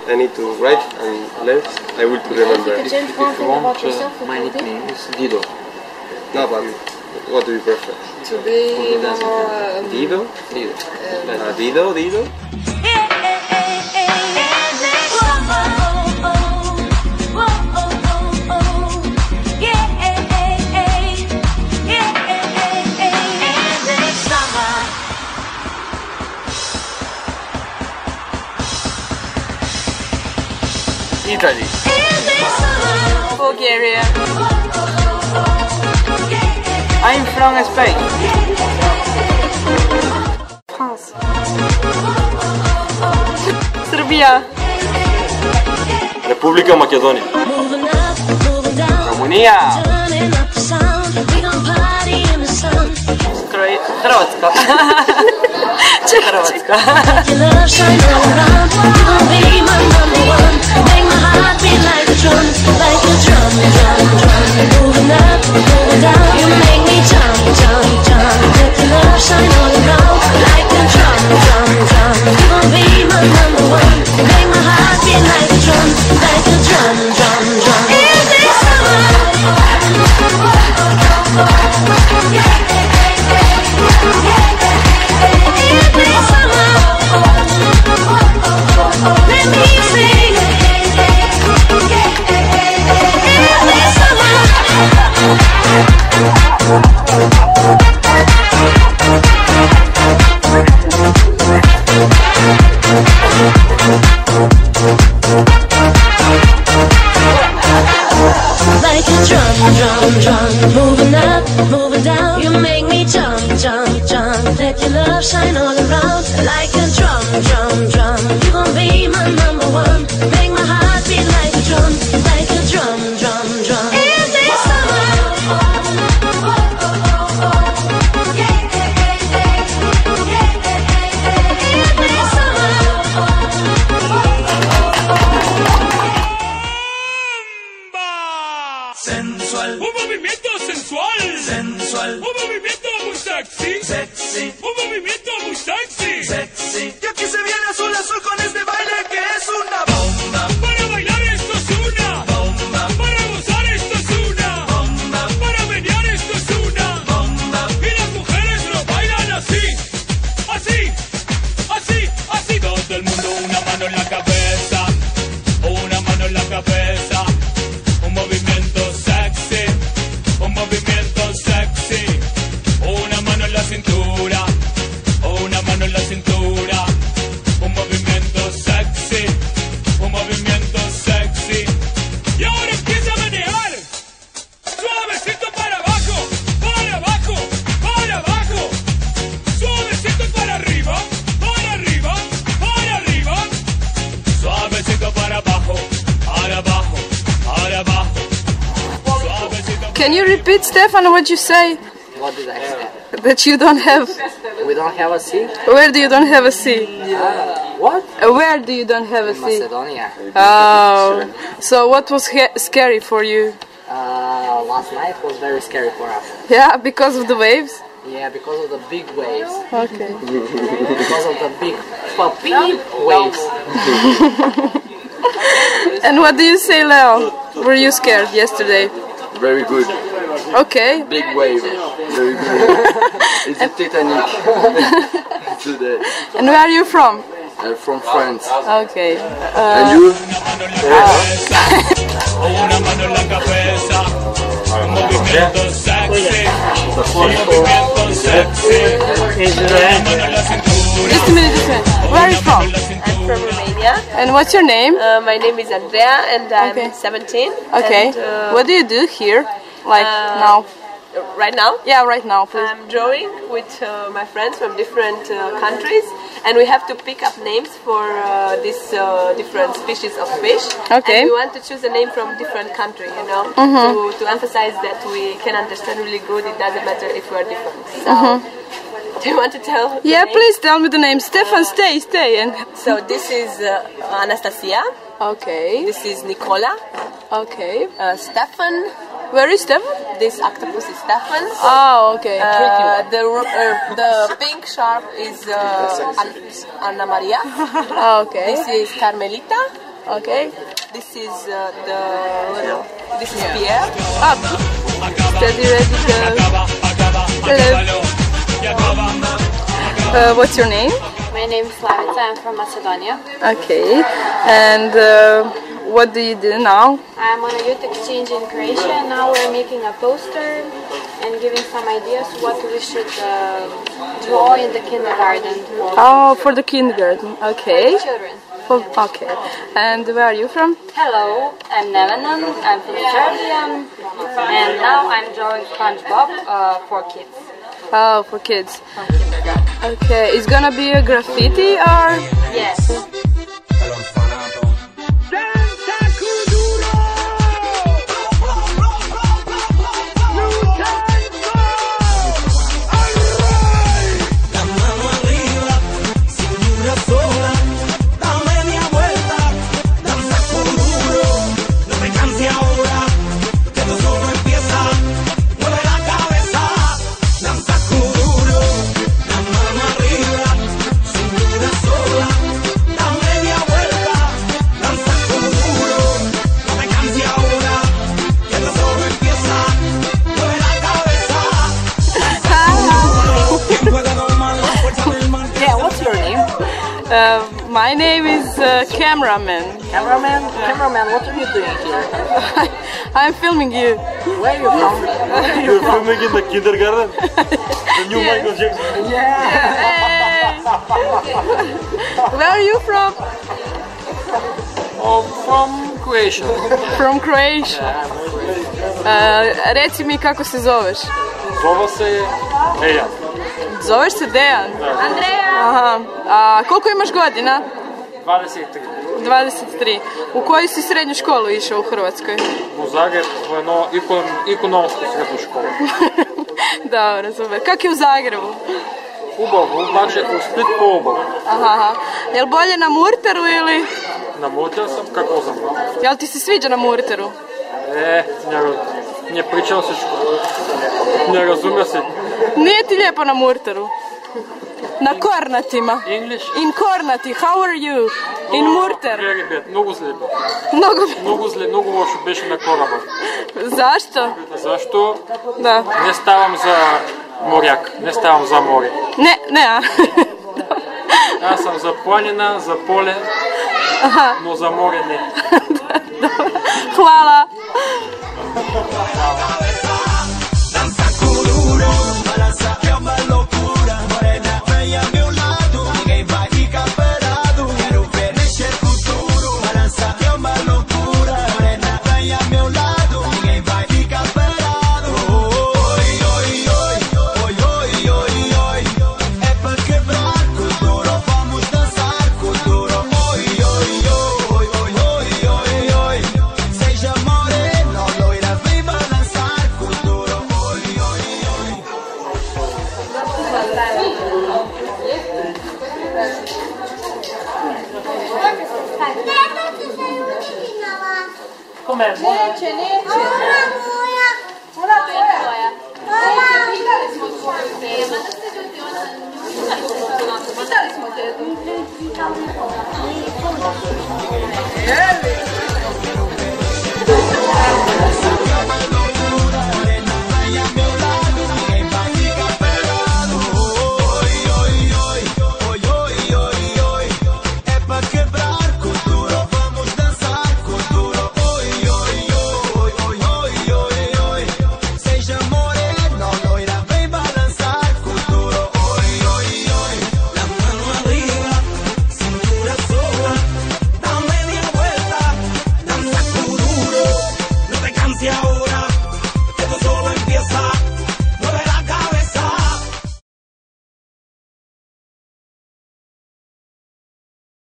I need to write and left. I will to remember. If you want, My nickname is Dido. No, but what do you prefer? to be more... Dido? Dido. Dido? Italy. Bulgaria. I'm from Spain. France. Serbia. República Macedonia. Rumunija. Hrvatska. Hrvatska. Moving up, moving down, you make me jump, jump, jump. Let your love shine all around like a drum, drum, drum. You gon' be my number one. Make my heart beat like a drum, drum, drum. In this summer, sensual, un movimiento sensual, sensual, un movimiento muy sexy, sexy, un movimiento muy sexy, sexy. Y aquí se viene azul azul con este baile que es una bomba. Para bailar esto es una bomba, para gozar esto es una bomba, para menear esto es una bomba. Y las mujeres lo bailan así, así, así, así. Todo el mundo una mano en la cabeza, una mano en la cabeza. Un movimiento sexy, un movimiento sexy. Una mano en la cintura, una mano en la cintura. Un movimiento sexy, un movimiento sexy. Y ahora empieza a menear. Suavecito para abajo, para abajo, para abajo. Suavecito para arriba, para arriba, para arriba. Suavecito para abajo, para abajo. Can you repeat, Stefan, what you say? What did I say? That you don't have... We don't have a sea? Where do you don't have a sea? What? Where do you don't have a sea? Macedonia. Oh, so what was scary for you? Last night was very scary for us. Yeah, because of the waves? Yeah, because of the big waves. Okay. Because of the big puppy waves. And what do you say, Leo? Were you scared yesterday? Very good. Okay. Big wave. Very good. It's a Titanic today. And where are you from? From France. Okay. And you? Una mano en la cabeza, un movimiento sexy, un movimiento sexy, una mano en la cintura. Just a minute. Where are you from? I'm from Romania. And what's your name? My name is Andrea and I'm Okay. 17. Okay. And, What do you do here? Like now? right now, Yeah, right now, please. I'm drawing with my friends from different countries, and we have to pick up names for these different species of fish. Okay. And we want to choose a name from different country, you know, to emphasize that we can understand really good. It doesn't matter if we are different. So, do you want to tell? the Yeah, name? please tell me the name. Stefan, stay. And So this is Anastasia. okay, This is Nicola. okay. Stefan. Where is Stefan? This octopus is Stefan. Oh, okay. The pink shark is Anna Maria. Okay. This is Carmelita. Okay. This is this is Pierre. Up. Steady, ready, go. Hello. What's your name? My name is Slavica, I'm from Macedonia. Okay. And what do you do now? I'm on a youth exchange in Croatia and now we're making a poster and giving some ideas what we should draw in the kindergarten. Oh, for the kindergarten. Okay. Children. Okay. And where are you from? Hello, I'm Nevena, I'm from Serbia and now I'm drawing SpongeBob for kids. Oh, for kids. From kindergarten. Okay. It's gonna be a graffiti or? Yes. My name is Cameraman. Cameraman? Cameraman, what are you doing here? I'm filming you. Where are you from? You're filming in the kindergarten? The new Michael Jackson? Hey. Where are you from? From Croatia. From Croatia. Reci mi kako se zoveš? Zove se Dejan. Zoveš se Dejan? Andreja! Aha. A koliko imaš godina? 23. 23. U koju si srednju školu išao u Hrvatskoj? U Zagreb, u jedno ekonomsku srednju školu. Dobro, super. Kak je u Zagrebu? Ubavu, znači u Split po obavu. Aha. Jel bolje na Murteru ili? Na Murteru sam, kako znam. Jel ti se sviđa na Murteru? Nie pričao se ne razumio se. Nije ti lijepo na Murteru? Na Kornatima. English? In Kornati, how are you? In Murter. Very bad, mnogo zlijepo. Mnogo loše беше na koraba. Zašto? Zašto? Da. Ne stavam za morjak, ne stavam za more. Ne, a? Ja sam za planina, za pole, no za more ne. Hvala. Neće. Ona tvoja. Pitali smo te.